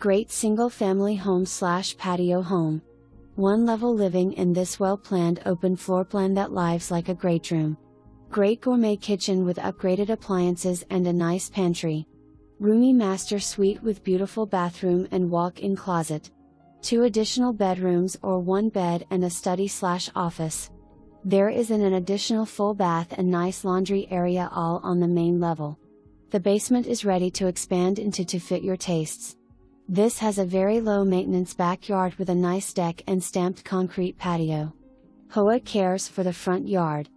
Great single-family home/patio home. One-level living in this well-planned open floor plan that lives like a great room. Great gourmet kitchen with upgraded appliances and a nice pantry. Roomy master suite with beautiful bathroom and walk-in closet. 2 additional bedrooms or 1 bed and a study/office. There is an additional full bath and nice laundry area all on the main level. The basement is ready to expand into to fit your tastes. This has a very low maintenance backyard with a nice deck and stamped concrete patio. HOA cares for the front yard.